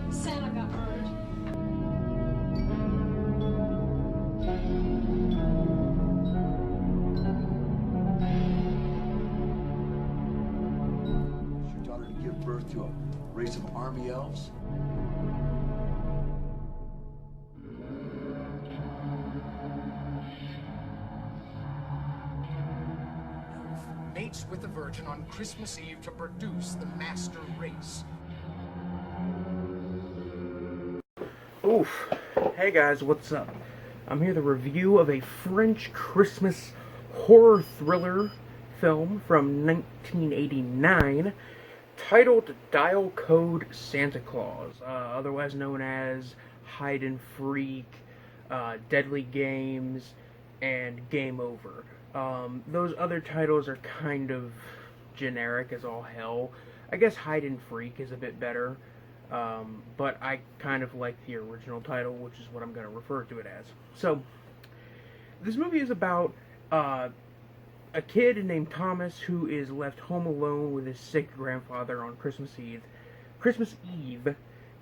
Santa got burned. Is your daughter to give birth to a race of army elves? Mates with the Virgin on Christmas Eve to produce the master race. Oof. Hey guys, what's up? I'm here to review of a French Christmas horror thriller film from 1989 titled Dial Code Santa Claus, otherwise known as Hide and Freak, Deadly Games, and Game Over. Those other titles are kind of generic as all hell. I guess Hide and Freak is a bit better. But I kind of like the original title, which is what I'm going to refer to it as. So, this movie is about a kid named Thomas who is left home alone with his sick grandfather on Christmas Eve,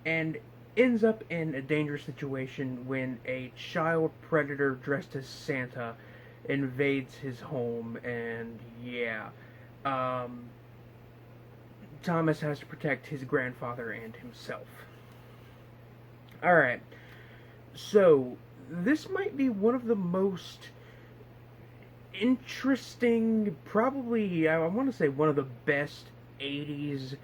and ends up in a dangerous situation when a child predator dressed as Santa invades his home, and yeah. Thomas has to protect his grandfather and himself. Alright, so this might be one of the most interesting, probably, I want to say one of the best 80s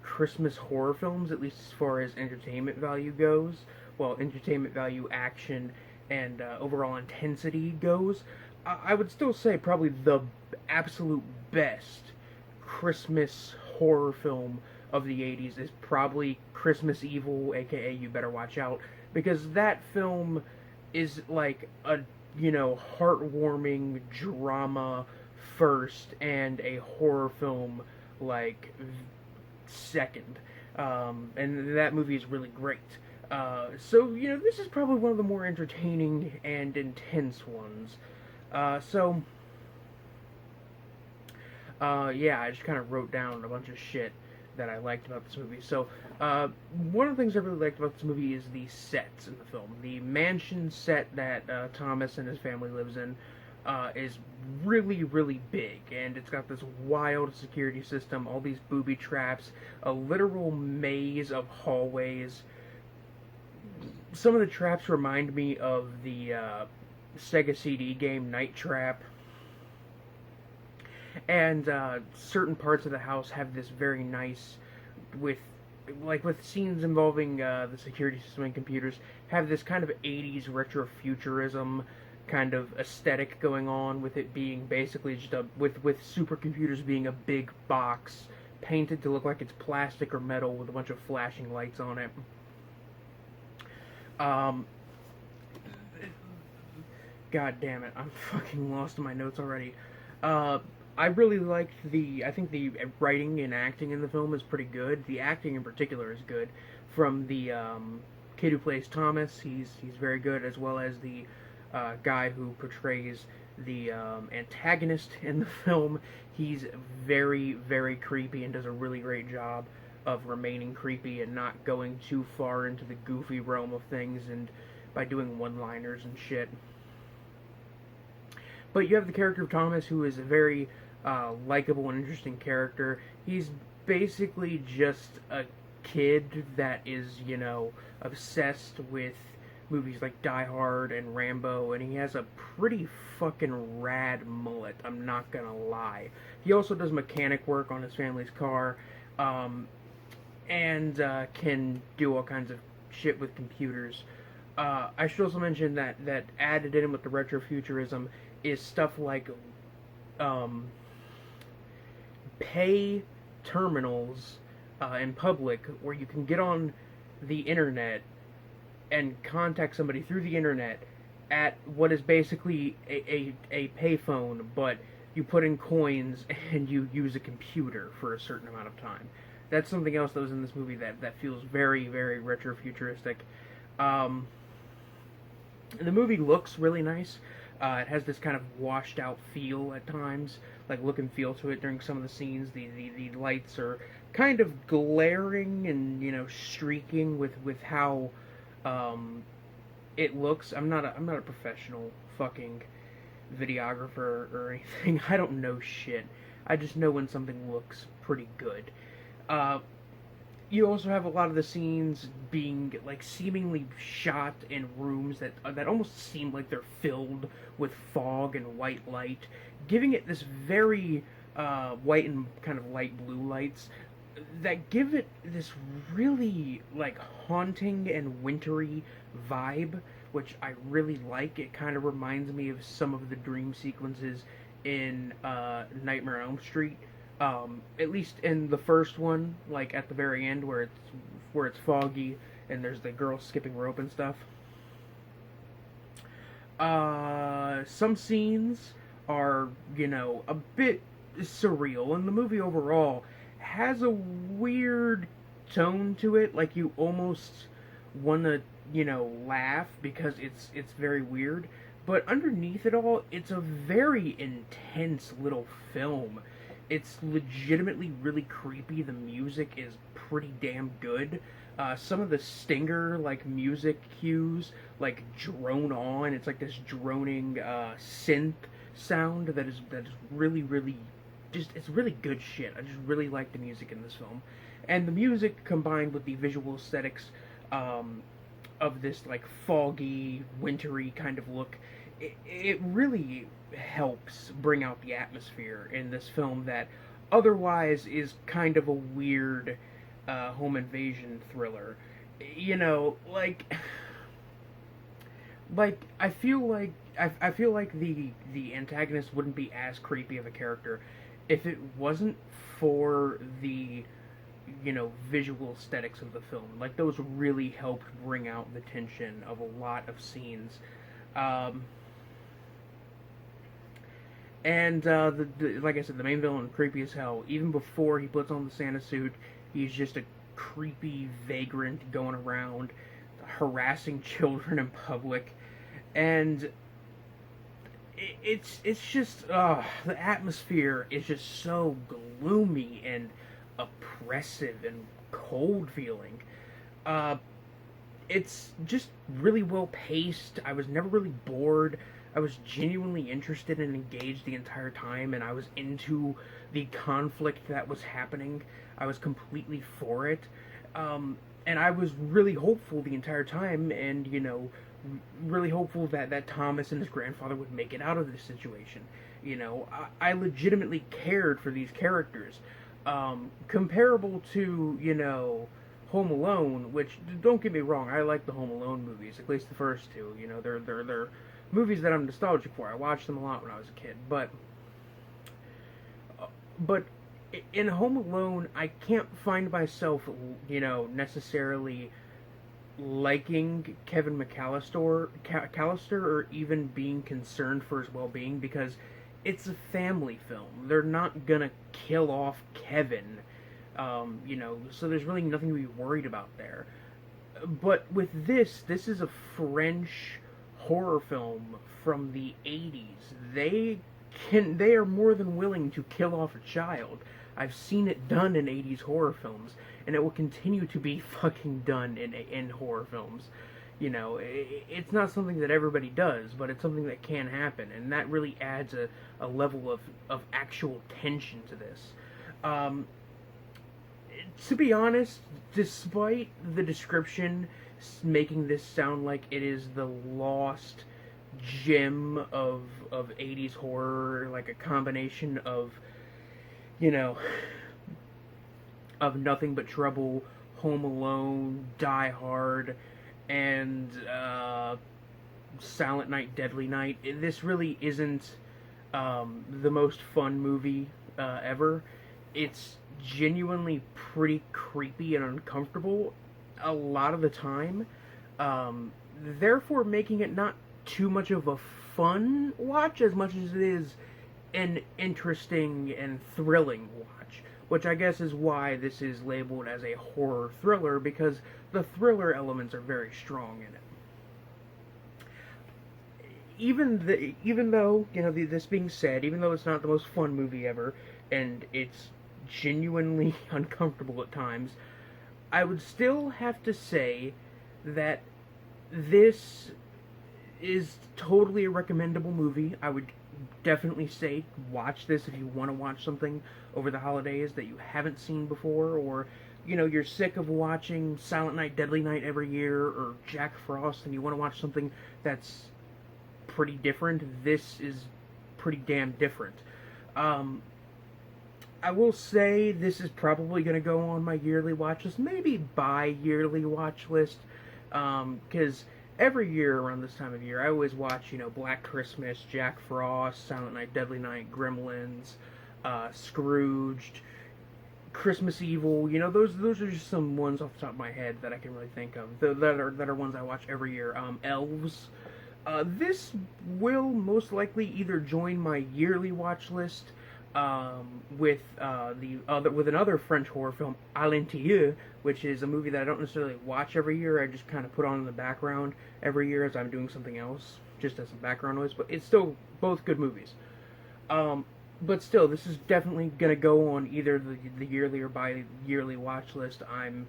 Christmas horror films, at least as far as entertainment value goes. Well, entertainment value, action, and overall intensity goes. I would still say probably the absolute best Christmas horror film of the 80s is probably Christmas Evil, aka You Better Watch Out, because that film is like a, heartwarming drama first and a horror film like second. And that movie is really great. So, this is probably one of the more entertaining and intense ones. Yeah, I just kind of wrote down a bunch of shit that I liked about this movie. So, one of the things I really liked about this movie is the sets in the film. The mansion set that Thomas and his family lives in is really, really big, and it's got this wild security system, all these booby traps, a literal maze of hallways. Some of the traps remind me of the Sega CD game Night Trap. And certain parts of the house have this very nice, with scenes involving the security system and computers, have this kind of 80s retrofuturism kind of aesthetic going on, with it being basically just with supercomputers being a big box painted to look like it's plastic or metal with a bunch of flashing lights on it. God damn it, I'm fucking lost in my notes already. I really liked I think the writing and acting in the film is pretty good. The acting in particular is good. From the kid who plays Thomas, he's very good, as well as the guy who portrays the antagonist in the film. He's very, very creepy and does a really great job of remaining creepy and not going too far into the goofy realm of things, and by doing one-liners and shit. But you have the character of Thomas, who is a very likable and interesting character. He's basically just a kid that is, obsessed with movies like Die Hard and Rambo, and he has a pretty fucking rad mullet, I'm not gonna lie. He also does mechanic work on his family's car, and can do all kinds of shit with computers. I should also mention that added in with the retrofuturism is stuff like pay terminals in public where you can get on the internet and contact somebody through the internet at what is basically a payphone, but you put in coins and you use a computer for a certain amount of time. That's something else that was in this movie that feels very, very retrofuturistic. The movie looks really nice. It has this kind of washed out feel at times, like look and feel to it during some of the scenes. The lights are kind of glaring and, streaking with how it looks. I'm not a professional fucking videographer or anything. I don't know shit. I just know when something looks pretty good. Uh, you also have a lot of the scenes being like seemingly shot in rooms that almost seem like they're filled with fog and white light, giving it this very white and kind of light blue lights that give it this really like haunting and wintry vibe, which I really like. It kind of reminds me of some of the dream sequences in Nightmare on Elm Street. At least in the first one, like at the very end where it's foggy and there's the girl skipping rope and stuff. Some scenes are, a bit surreal, and the movie overall has a weird tone to it. Like you almost want to, laugh because it's very weird. But underneath it all, it's a very intense little film. It's legitimately really creepy. The music is pretty damn good. Some of the stinger like music cues like drone on. It's like this droning synth sound that is really really just it's really good shit. I just really like the music in this film, and the music combined with the visual aesthetics of this like foggy, wintry kind of look. It really helps bring out the atmosphere in this film that otherwise is kind of a weird home invasion thriller. Like I feel like the antagonist wouldn't be as creepy of a character if it wasn't for the visual aesthetics of the film. Like those really helped bring out the tension of a lot of scenes. And like I said, the main villain, creepy as hell. Even before he puts on the Santa suit, he's just a creepy vagrant going around harassing children in public, and it's just the atmosphere is just so gloomy and oppressive and cold feeling. It's just really well paced. I was never really bored. I was genuinely interested and engaged the entire time, and I was into the conflict that was happening. I was completely for it. And I was really hopeful the entire time, and, really hopeful that Thomas and his grandfather would make it out of this situation. I legitimately cared for these characters. Comparable to, Home Alone, which, don't get me wrong, I like the Home Alone movies, at least the first two. They're movies that I'm nostalgic for. I watched them a lot when I was a kid, but in Home Alone, I can't find myself, necessarily liking Kevin McAllister, or even being concerned for his well-being, because it's a family film. They're not gonna kill off Kevin, so there's really nothing to be worried about there. But with this is a French horror film from the 80s. They are more than willing to kill off a child. I've seen it done in 80s horror films, and it will continue to be fucking done in horror films. It's not something that everybody does, but it's something that can happen, and that really adds a level of actual tension to this. To be honest, despite the description making this sound like it is the lost gem of 80s horror, like a combination of of Nothing But Trouble, Home Alone, Die Hard, and Silent Night, Deadly Night. This really isn't the most fun movie ever. It's genuinely pretty creepy and uncomfortable a lot of the time, therefore making it not too much of a fun watch as much as it is an interesting and thrilling watch, which I guess is why this is labeled as a horror thriller, because the thriller elements are very strong in it. Even though, this being said, even though it's not the most fun movie ever, and it's genuinely uncomfortable at times. I would still have to say that this is totally a recommendable movie. I would definitely say watch this if you want to watch something over the holidays that you haven't seen before, or you're sick of watching Silent Night, Deadly Night every year, or Jack Frost, and you want to watch something that's pretty different. This is pretty damn different. I will say this is probably going to go on my yearly watch list, maybe bi-yearly watch list, because every year around this time of year, I always watch, Black Christmas, Jack Frost, Silent Night, Deadly Night, Gremlins, Scrooged, Christmas Evil. Those are just some ones off the top of my head that I can really think of. That are ones I watch every year. Elves. This will most likely either join my yearly watch list with another French horror film, Alentilleux, which is a movie that I don't necessarily watch every year. I just kind of put on in the background every year as I'm doing something else, just as some background noise. But it's still both good movies. But still, this is definitely gonna go on either the yearly or bi-yearly watch list. I'm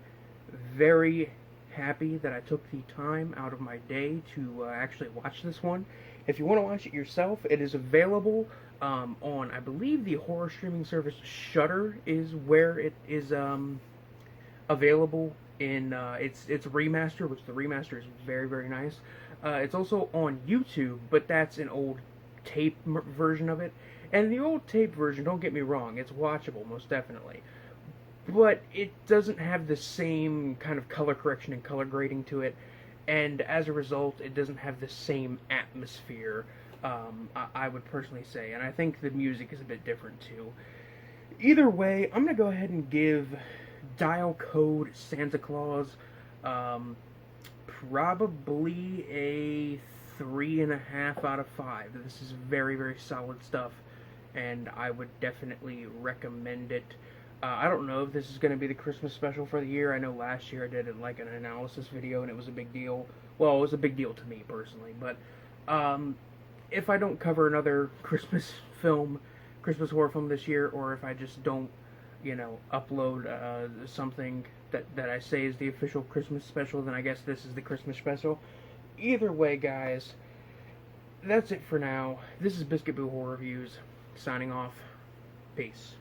very happy that I took the time out of my day to actually watch this one. If you want to watch it yourself, it is available on, I believe, the horror streaming service Shudder is where it is available in its remaster, which the remaster is very, very nice. It's also on YouTube, but that's an old tape version of it. And the old tape version, don't get me wrong, it's watchable, most definitely. But it doesn't have the same kind of color correction and color grading to it, and as a result, it doesn't have the same atmosphere, I would personally say, and I think the music is a bit different too. Either way, I'm going to go ahead and give Dial Code Santa Claus probably a 3.5 out of 5. This is very, very solid stuff, and I would definitely recommend it. I don't know if this is going to be the Christmas special for the year. I know last year I did like an analysis video and it was a big deal. Well, it was a big deal to me personally, but if I don't cover another Christmas horror film this year, or if I just don't, upload something that I say is the official Christmas special, then I guess this is the Christmas special. Either way, guys, that's it for now. This is Biscuit Boo Horror Reviews, signing off. Peace.